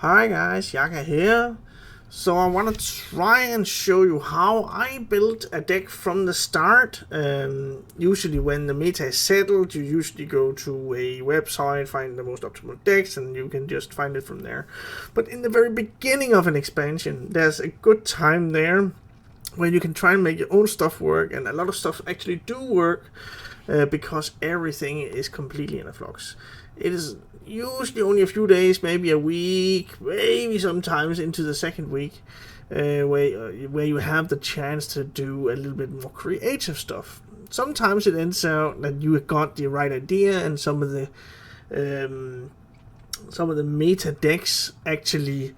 Hi guys, Yacca here. So I want to try and show you how I built a deck from the start. Usually when the meta is settled, you usually go to a website, find the most optimal decks, and you can just find it from there. But in the very beginning of an expansion, there's a good time there where you can try and make your own stuff work, and a lot of stuff actually do work because everything is completely in a flux. It is usually only a few days, maybe a week, maybe sometimes into the second week, where you have the chance to do a little bit more creative stuff. Sometimes it ends out that you got the right idea, and some of the meta decks actually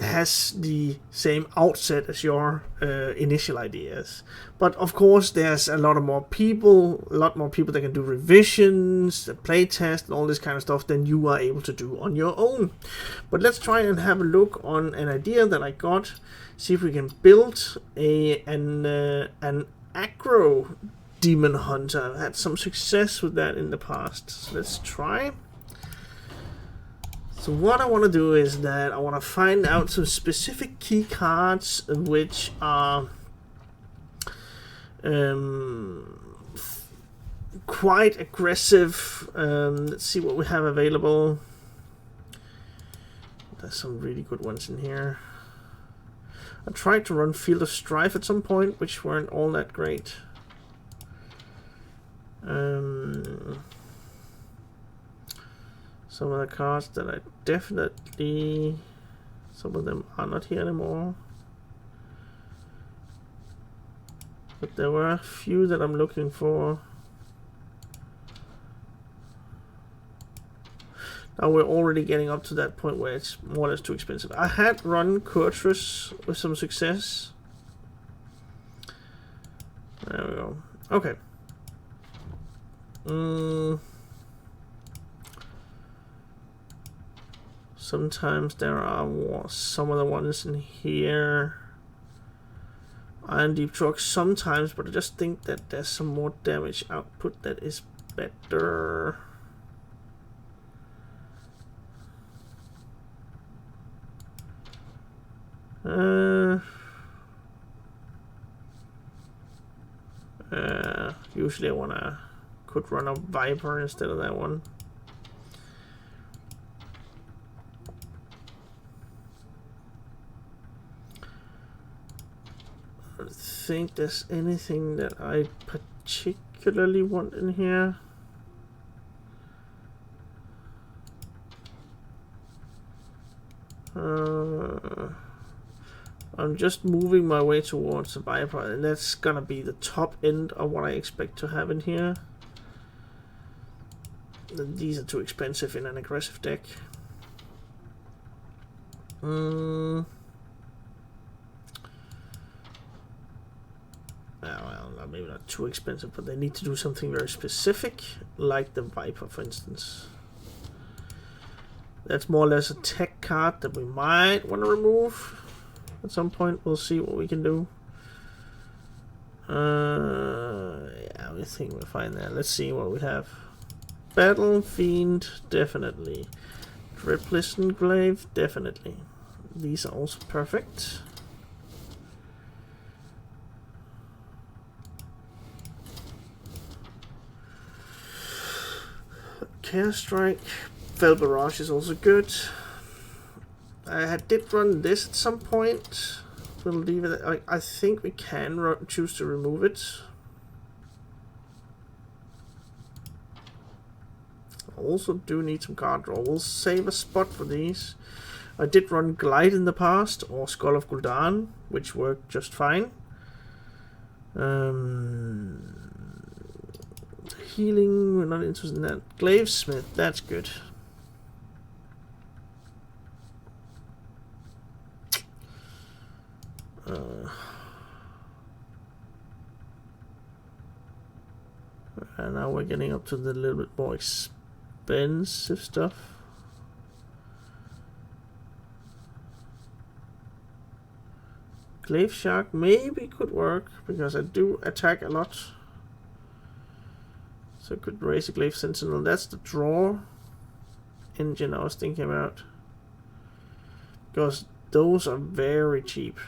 has the same outset as your initial ideas. But of course there's a lot more people that can do revisions, playtest, and all this kind of stuff than you are able to do on your own. But let's try and have a look on an idea that I got, see if we can build an aggro demon hunter. I've had some success with that in the past, so let's try. So what I want to do is that I want to find out some specific key cards which are quite aggressive. Let's see what we have available. There's some really good ones in here. I tried to run Field of Strife at some point, which weren't all that great. Some of the cards that I definitely... some of them are not here anymore. But there were a few that I'm looking for. Now we're already getting up to that point where it's more or less too expensive. I had run Kurtrus with some success. There we go. Okay. Sometimes there are some of the ones in here. Iron Deep Truck sometimes, but I just think that there's some more damage output that is better. Usually I could run a Viper instead of that one. I don't think there's anything that I particularly want in here. I'm just moving my way towards the Viper, and that's gonna be the top end of what I expect to have in here. These are too expensive in an aggressive deck. Well, maybe not too expensive, but they need to do something very specific, like the Viper, for instance. That's more or less a tech card that we might want to remove at some point. We'll see what we can do. Yeah, we think we'll find that. Let's see what we have. Battle Fiend, definitely. Dripless Glaive, definitely. These are also perfect. Care Strike, Fell Barrage is also good. I did run this at some point. We'll leave it. I think we can choose to remove it. I also do need some card draw. We'll save a spot for these. I did run Glide in the past, or Skull of Gul'dan, which worked just fine. Healing, we're not interested in that. Glavesmith, that's good. And now we're getting up to the little bit more expensive stuff. Glaive Shark maybe could work, because I do attack a lot. So I could raise a Glaive Sentinel. That's the draw. engine I was thinking about, because those are very cheap.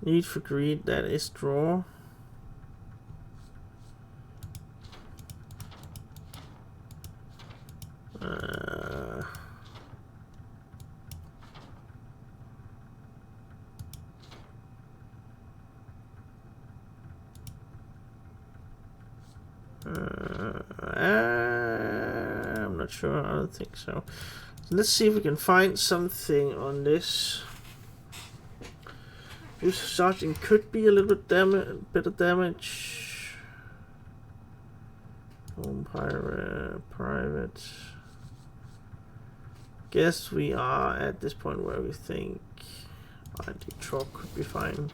Need for greed, that is draw. I'm not sure. I don't think so. Let's see if we can find something on this. This sergeant could be a little bit of damage. Home private. Guess we are at this point where we think anti-truck could be fine.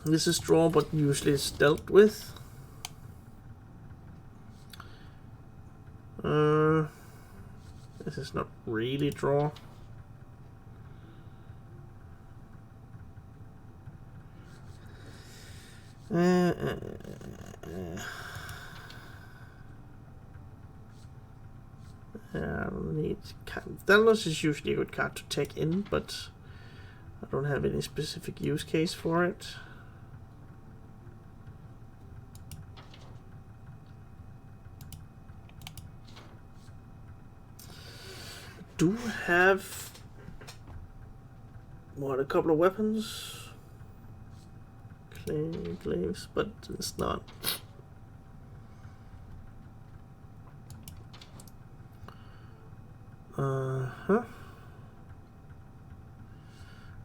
This is draw, but usually it's dealt with. This is not really draw. Thanos is usually a good card to take in, but I don't have any specific use case for it. Do have a couple of weapons, claves, but it's not.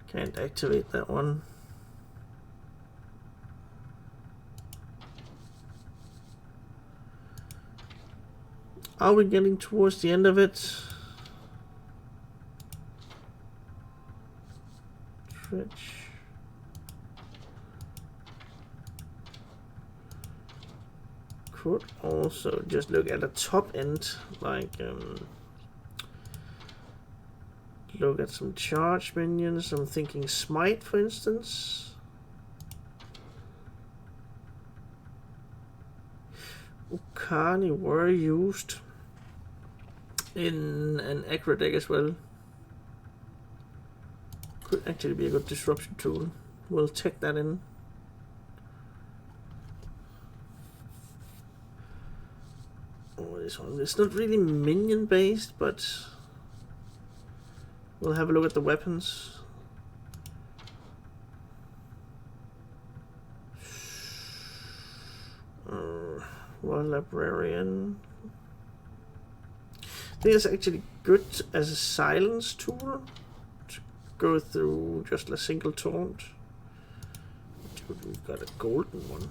Can't activate that one. Are we getting towards the end of it? Could also just look at the top end, like look at some charge minions. I'm thinking smite, for instance. Ukani were used in an aggro deck as well. Could actually be a good disruption tool. We'll check that in. Oh, this one. It's not really minion based, but we'll have a look at the weapons. One librarian. I think it's actually good as a silence tool. Go through just a single taunt. Dude, we've got a golden one.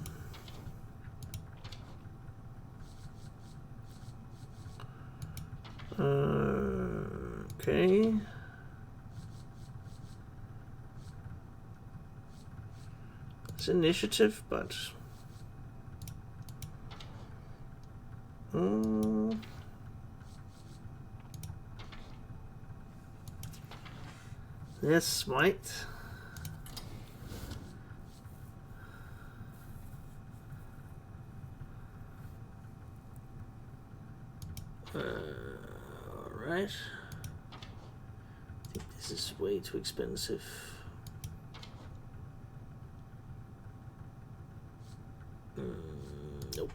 Okay. It's initiative, but yes, smite. Alright. I think this is way too expensive. Nope.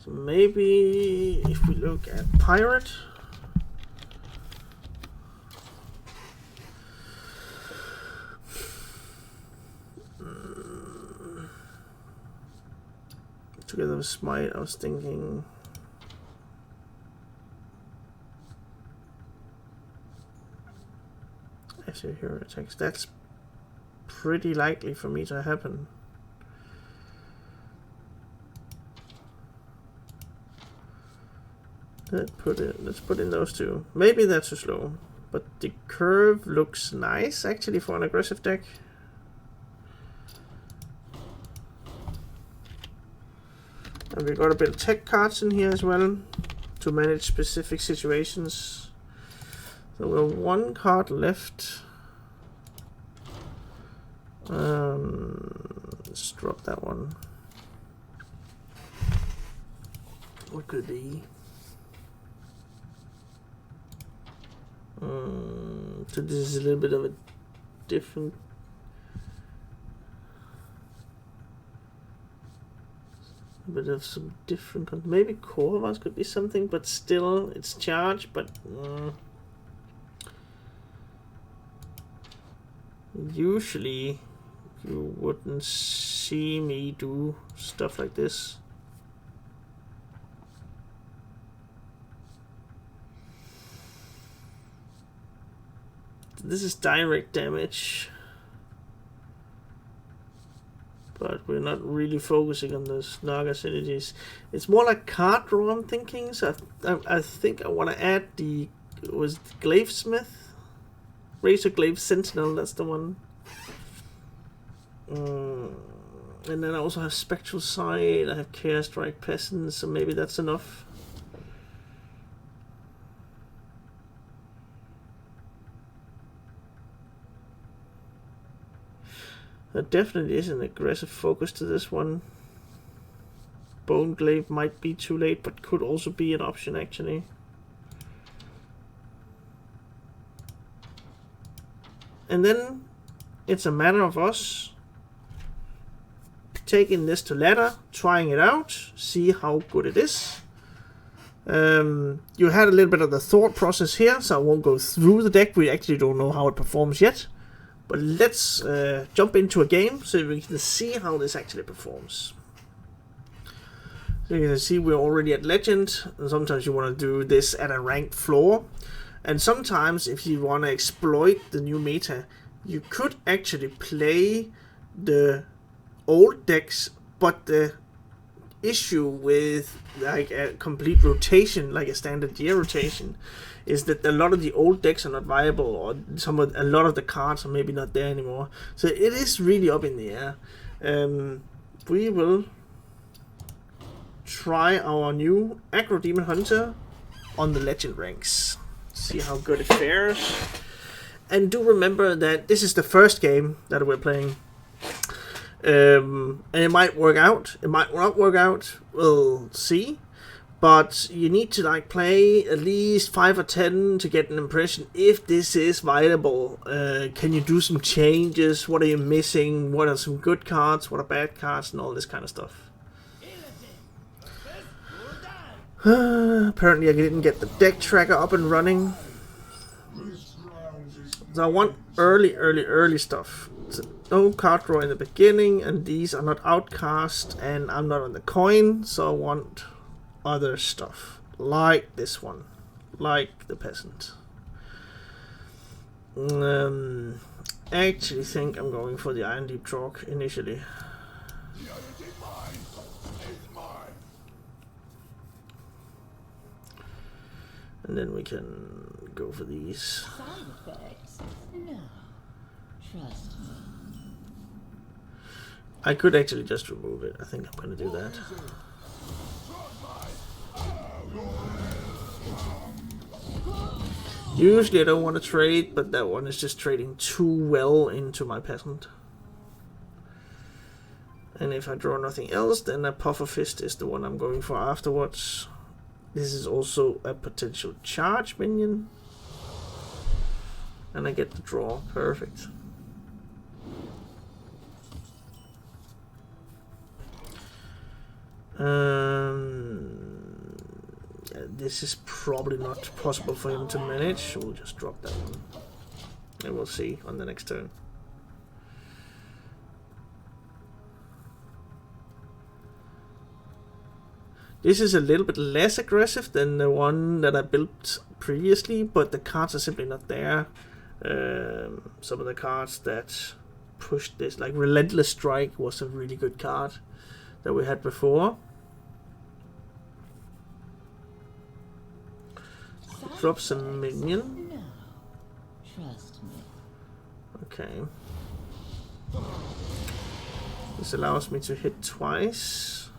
So maybe if we look at pirate. Together with smite, I was thinking as your hero attacks. That's pretty likely for me to happen. Let's put in those two. Maybe that's too slow, but the curve looks nice actually for an aggressive deck. And we got a bit of tech cards in here as well to manage specific situations. So we have one card left. Let's drop that one. What could it be? So this is a little bit of a different. A bit of some different. Maybe Corvus could be something, but still it's charged. But usually you wouldn't see me do stuff like this. This is direct damage, but we're not really focusing on those Naga synergies. It's more like card draw, I'm thinking. So I think I want to add the Glavesmith, Razor Glaive Sentinel. That's the one. And then I also have Spectral Sight. I have Chaos Strike Peasant, so maybe that's enough. There definitely is an aggressive focus to this one. Bone Glaive might be too late, but could also be an option actually. And then it's a matter of us taking this to ladder, trying it out, see how good it is. You had a little bit of the thought process here, so I won't go through the deck. We actually don't know how it performs yet. But let's jump into a game so we can see how this actually performs. So you can see we're already at Legend, and sometimes you want to do this at a ranked floor. And sometimes if you want to exploit the new meta, you could actually play the old decks, but the issue with like a complete rotation, like a standard year rotation, is that a lot of the old decks are not viable, or a lot of the cards are maybe not there anymore. So it is really up in the air. We will try our new AGGRO Demon Hunter on the Legend ranks. See how good it fares. And do remember that this is the first game that we're playing. And it might work out, it might not work out, we'll see. But you need to like play at least 5 or 10 to get an impression if this is viable. Can you do some changes? What are you missing? What are some good cards? What are bad cards? And all this kind of stuff. Apparently I didn't get the deck tracker up and running. So I want early stuff. So no card draw in the beginning, and these are not outcast, and I'm not on the coin, so I want other stuff like this one, like the Peasant. I actually think I'm going for the Iron Deep Chalk initially. And then we can go for these. Side effects? No. Trust me. I could actually just remove it. I think I'm going to do that. Usually I don't want to trade, but that one is just trading too well into my Peasant. And if I draw nothing else, then a Puffer Fist is the one I'm going for afterwards. This is also a potential charge minion. And I get the draw. Perfect. This is probably not possible for him to manage. We'll just drop that one. And we'll see on the next turn. This is a little bit less aggressive than the one that I built previously, but the cards are simply not there. Some of the cards that pushed this, like Relentless Strike was a really good card that we had before. Drops a minion. No. Trust me. Okay. This allows me to hit twice.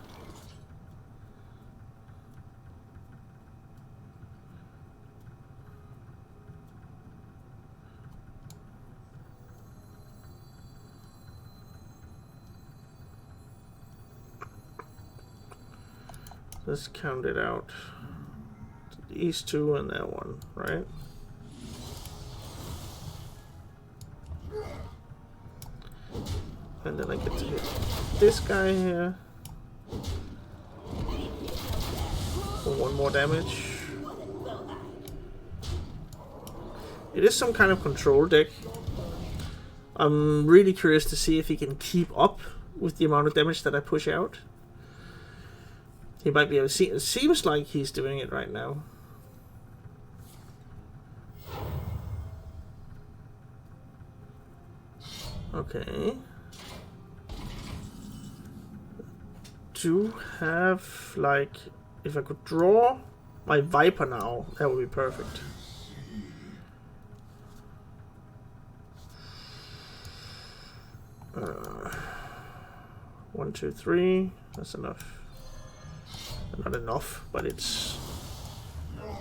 Let's count it out. These two and that one, right? And then I get to hit this guy here for 1 more damage. It is some kind of control deck. I'm really curious to see if he can keep up with the amount of damage that I push out. He might be able to see. It seems like he's doing it right now. Okay. Do have, like, if I could draw my Viper now, that would be perfect. One, two, three. That's enough. Not enough, but it's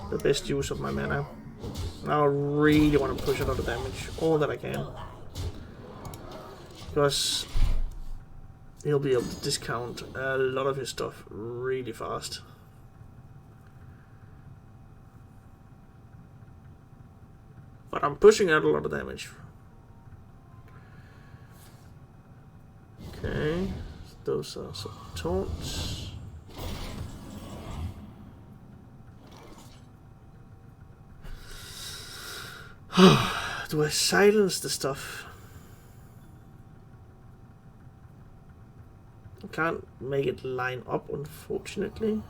the best use of my mana. Now I really want to push a lot of damage, all that I can, because he'll be able to discount a lot of his stuff really fast. But I'm pushing out a lot of damage. Okay, those are some taunts. Do I silence the stuff? I can't make it line up, unfortunately.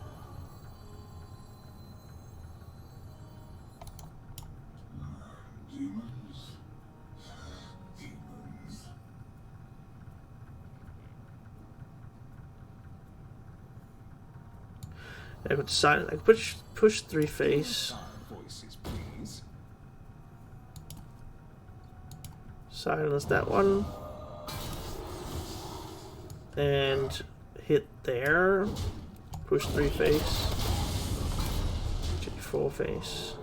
I could silence. I could push 3 face. Silence that one. And hit there. Push 3 face. 4 face.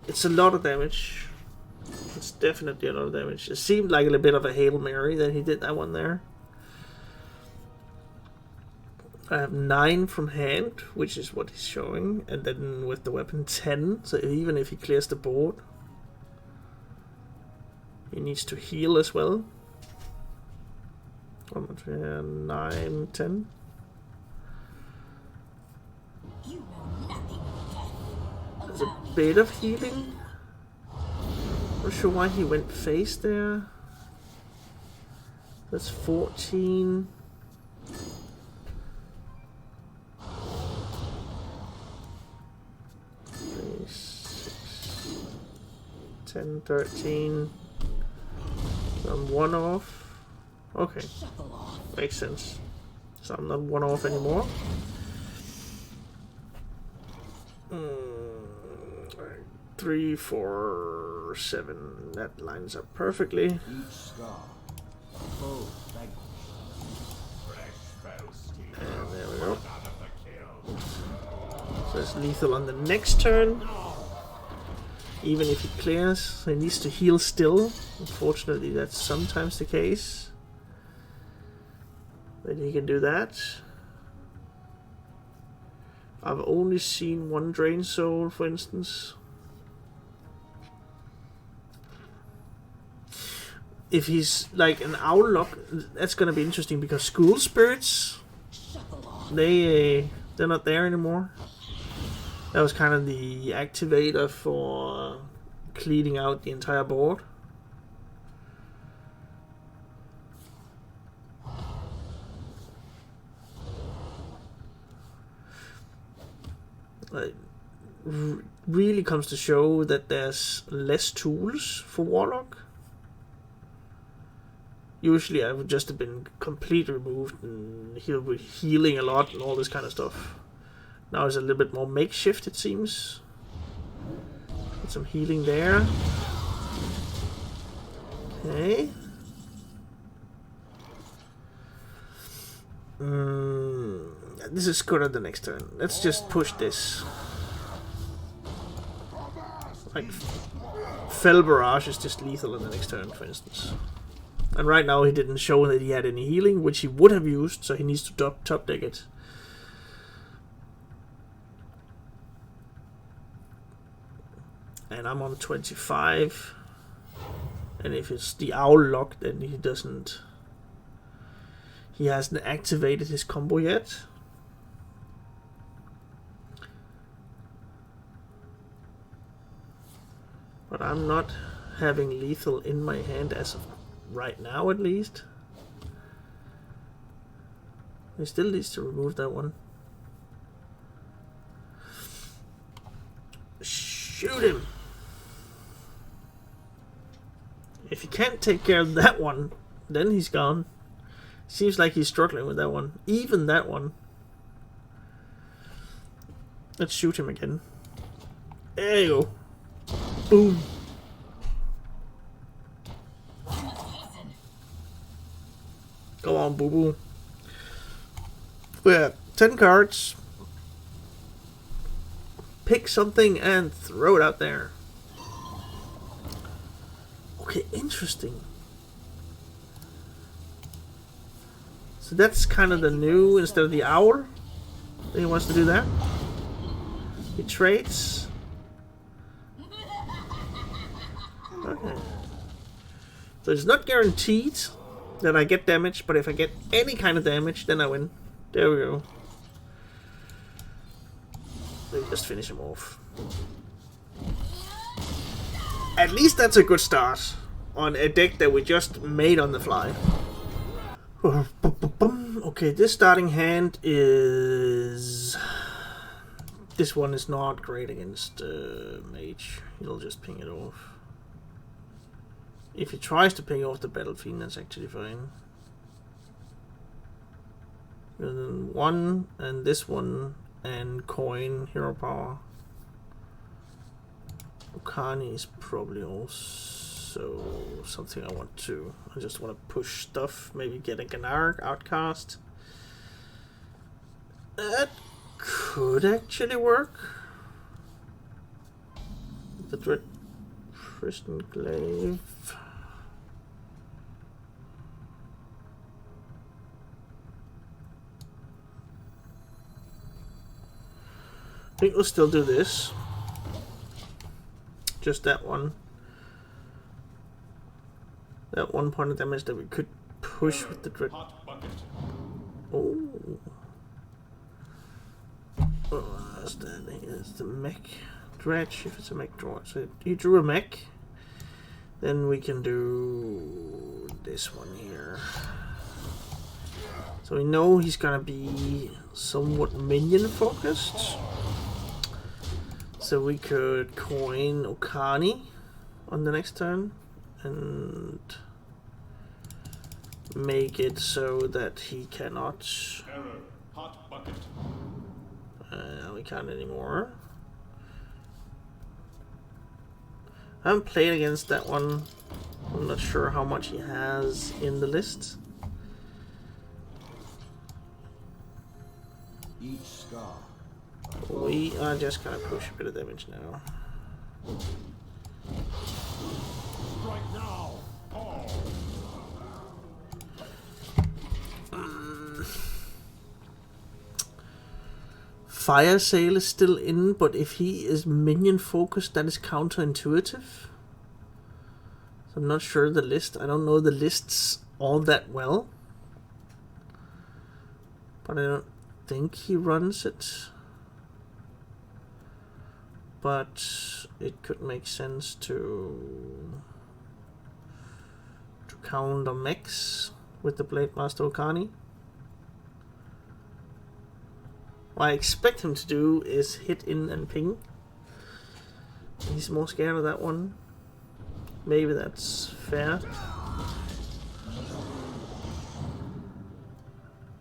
It's a lot of damage. It's definitely a lot of damage. It seemed like a little bit of a Hail Mary that he did that one there. I have 9 from hand, which is what he's showing, and then with the weapon 10, so even if he clears the board, he needs to heal as well. 9, 10. There's a bit of healing. Not sure why he went face there. That's 14. 10, 13. I'm 1 off. Okay. Makes sense. So I'm not 1 off anymore. 3, 4, 7. That lines up perfectly. And there we go. So it's lethal on the next turn. Even if he clears, he needs to heal still. Unfortunately, that's sometimes the case. But he can do that. I've only seen 1 Drain Soul, for instance. If he's like an Owllock, that's gonna be interesting because School Spirits, they're not there anymore. That was kind of the activator for cleaning out the entire board. It really comes to show that there's less tools for Warlock. Usually I would just have been completely removed and he'll be healing a lot and all this kind of stuff. Now it's a little bit more makeshift, it seems. Get some healing there. Okay. This is good at the next turn. Let's just push this. Like, Fell Barrage is just lethal in the next turn, for instance. And right now he didn't show that he had any healing, which he would have used, so he needs to top deck it. and I'm on 25. And if it's the owl lock, then he doesn't. He hasn't activated his combo yet. But I'm not having lethal in my hand as of right now, at least. He still needs to remove that one. Shoot him! If he can't take care of that one, then he's gone. Seems like he's struggling with that one. Even that one. Let's shoot him again. There you go. Boom. Go on, boo boo. We have 10 cards. Pick something and throw it out there. Okay, interesting. So that's kind of the new, instead of the owl. He wants to do that. He trades. Okay. So it's not guaranteed that I get damage, but if I get any kind of damage, then I win. There we go. Let me just finish him off. At least that's a good start on a deck that we just made on the fly. Okay, this starting hand is... This one is not great against Mage. He'll just ping it off. If he tries to ping off the Battle Fiend, that's actually fine. And then one, and this one, and coin, hero power. Okani is probably also something I want to. I just want to push stuff, maybe get a Gannarg outcast. That could actually work. The Dread Prison Glaive. I think we'll still do this. Just that one. That 1 point of damage that we could push with the Dread. Oh. Oh, that's the mech dredge, if it's a mech draw. So he drew a mech. Then we can do this one here. So we know he's gonna be somewhat minion focused. So we could coin Okani on the next turn and make it so that he cannot. Hot bucket. We can't anymore. I haven't played against that one. I'm not sure how much he has in the list. Each scar. We are just gonna push a bit of damage now. Right now. Oh. Fire Sale is still in, but if he is minion focused, that is counterintuitive. So I'm not sure the list. I don't know the lists all that well. But I don't think he runs it. But it could make sense to counter mechs with the Blade Master Okani. What I expect him to do is hit in and ping. He's more scared of that one. Maybe that's fair.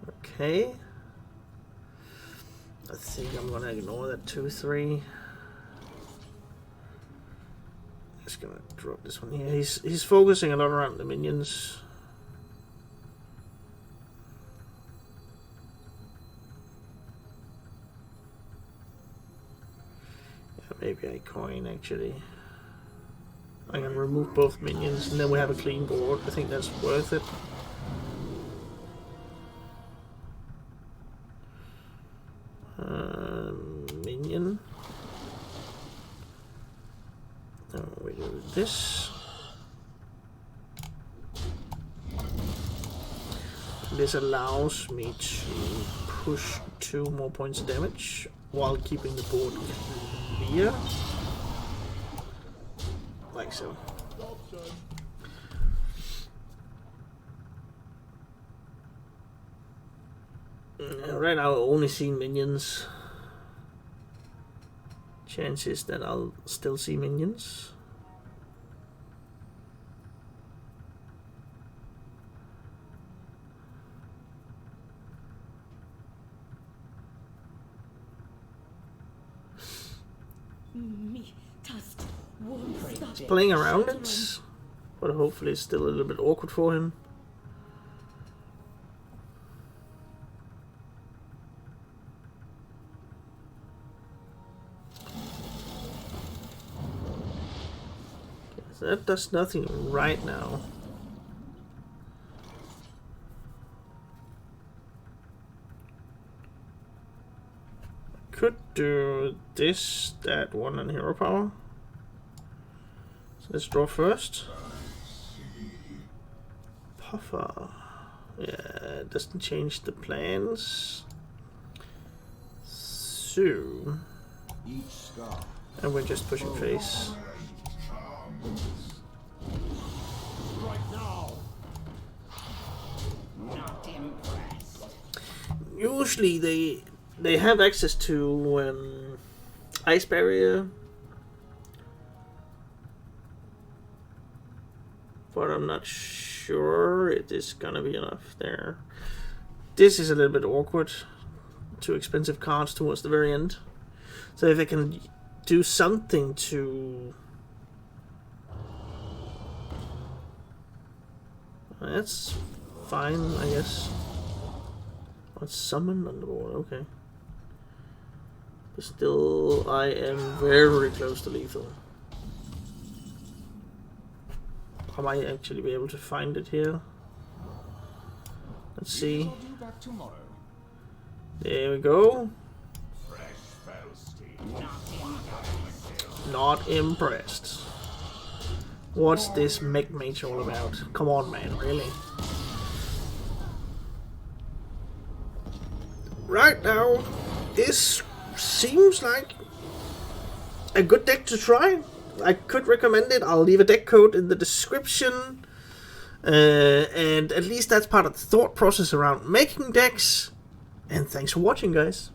Okay. I think I'm gonna ignore that 2-3. Just gonna drop this one here. He's focusing a lot around the minions. Yeah, maybe I coin actually. I can remove both minions and then we have a clean board. I think that's worth it. Minion. this. This allows me to push 2 more points of damage while keeping the board clear. Like so. Right now I only see minions. Chances that I'll still see minions. Playing around it, but hopefully it's still a little bit awkward for him. So that does nothing right now. Could do this, that one, and hero power. So let's draw first. Puffer. Yeah, it doesn't change the plans. So. And we're just pushing face. Not impressed. Usually they have access to ice barrier, but I'm not sure it is gonna be enough there. This is a little bit awkward. 2 expensive cards towards the very end. So if I can do something to... That's fine, I guess. Let's summon on the board, okay. But still, I am very close to lethal. I might actually be able to find it here. Let's see. There we go. Not impressed. What's this mech mage all about? Come on, man, really? Right now, this seems like a good deck to try. I could recommend it. I'll leave a deck code in the description. And at least that's part of the thought process around making decks. And thanks for watching, guys.